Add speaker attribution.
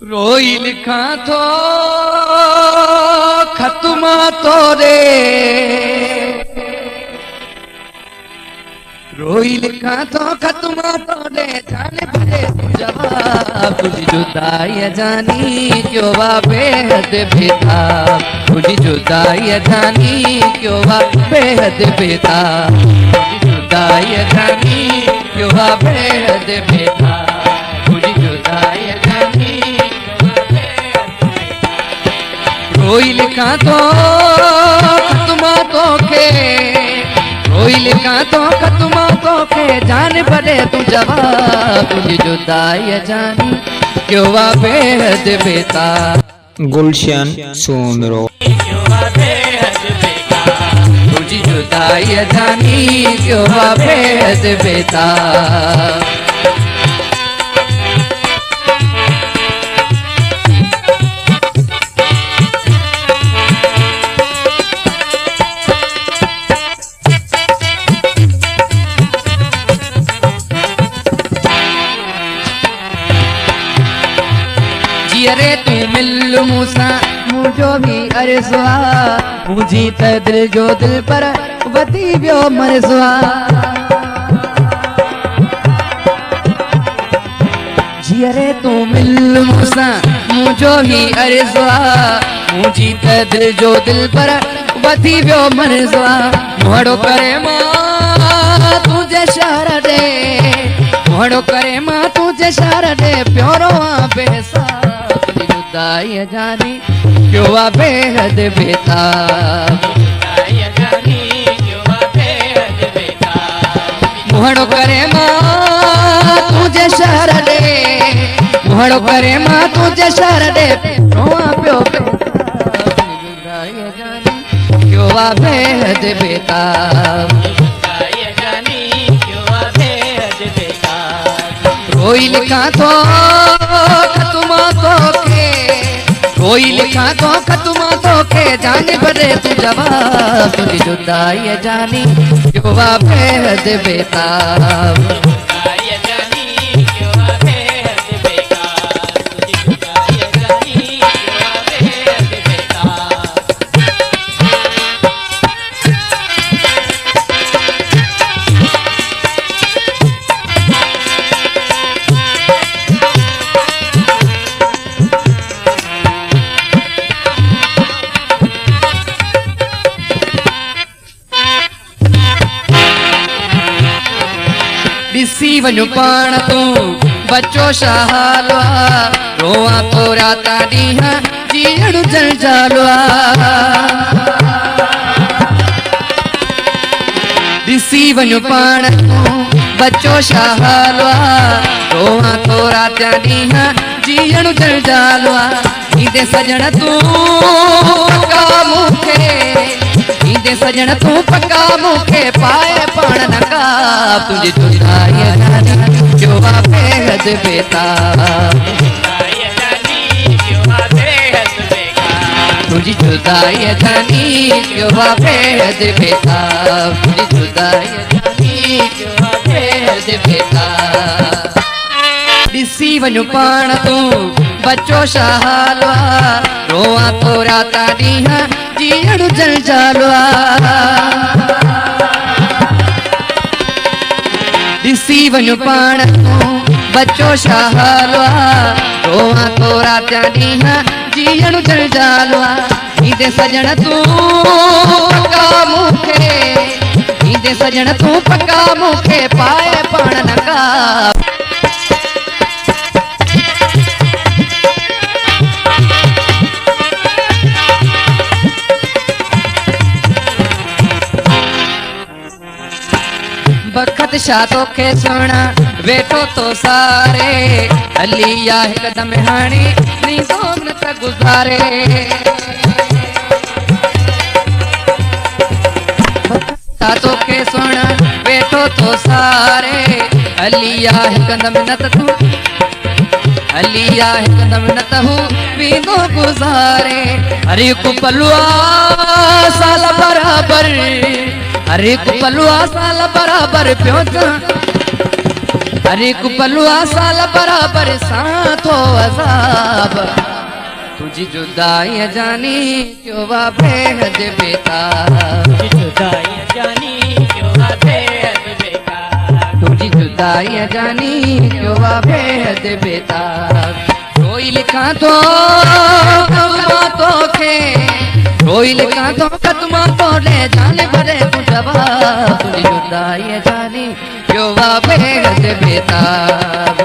Speaker 1: रोई लिखा तो खत्मा तो रे, रोई लिखा तो खत्मा तो रे, जाने पड़े तू जवाब। तुझी जुदाई जानी क्यों वा बेहद बेताब, तुझी जुदाई जानी क्यों वा बेहद बेताब, तुझी जुदाई जानी क्यों वा बेहद बेताब, तुझी जुदाई जानी। रोई लिखा तो खत्मा तो के, रोई लिखा तो खत्मा तो के, जान पड़े तू जवाब। तुझी जुदाई जानी क्यों वा बेहद बेताब।
Speaker 2: गुलशन सोनरो
Speaker 1: तुझी जुदाई जानी क्यों वा बेहद बेताब। अरे तू मिल मूसा मुझो भी अरसवा, मुझी त दिल जो दिल पर वती बियो मरसवा। जी अरे तू मिल मूसा मुझो ही अरसवा, मुझी त दिल जो दिल पर वती बियो मरसवा। मोड़ो करे मां तुझे शहर दे, मोड़ो करे मां तुझे शहर दे, प्योरो बेसा। जुदाई जानी क्यों वा बेहद बेताब, जुदाई जानी क्यों वा बेहद बेताब। मुहड़ो करे मां तुझे शहर दे, मुहड़ो करे मां तुझे शहर दे, रोआ प्यो जुदाई जानी क्यों वा बेहद बेताब, जुदाई जानी क्यों वा बेहद बेताब। रोई लिखा तो खत्मा तो के, रोई लिखा तो खत्मा तो के, जाने पड़े तू जवाब। तुझी जुदाई जानी क्यों वा बेहद बेताब, जुदाई जानी क्यों वा बेहद बेताब, तुझी जुदाई जानी क्यों वा बेहद बेताब। ॾिसी वञो पाण तूं बचो शाहलवा, रोआ तो राता ॾींहं जीअण जंजालवा। ॾिसी वञो पाण तूं बचो शाहलवा, रोआ तो राता ॾींहं जीअण जंजालवा। ईंदे सजण तूं पका मूंखे, ईंदे सजण तूं पका मूंखे, पाए पाण नकाब। तुझी जुदाई जानी क्यों वा बेहद बेताब, जुदाई जानी क्यों वा बेहद बेताब, तुझी जुदाई जानी क्यों वा बेहद बेताब, तुझी जुदाई जानी क्यों वा बेहद बेताब। ॾिसी वञो पाण तूं बचो शाहलवा, रोआ तो राता ॾींहं जीअण जंजालवा। ॾिसी वञो पाण तूं बचो शाहलवा, रोआ तो राता ॾींहं जीअण जंजालवा। ईंदे सजण तूं पका मूंखे, ईंदे सजण तूं पका मूंखे, पाए पाण नकाब। बखत छा तोखे सुणा वेठो तो सारे, हली आ हिकदम हाणे नींदो न त गुज़ारे। छा तोखे सुणा वेठो तो सारे, हली आ हिकदम न त तूं, हली आ हिकदम न त हू वींदो गुज़ारे। हर हिकु पलुआ साल बराबर, हर हिकु पलुआ साल बराबर पियो जा, हर एक पलवा साल बराबर साथो अज़ाब तुझी जुदाई जानी क्यों वा बेहद बेताब,
Speaker 3: तुझी जुदाई जानी क्यों वा बेहद बेताब,
Speaker 1: तुझी जुदाई जानी क्यों वा बेहद बेताब। रोई लिखा तो बातों के, रोई लिखा तो कदमा तो ले जाने भरे तू जवाब, तुझी जुदाई जानी क्यों वा बेहद बेताब।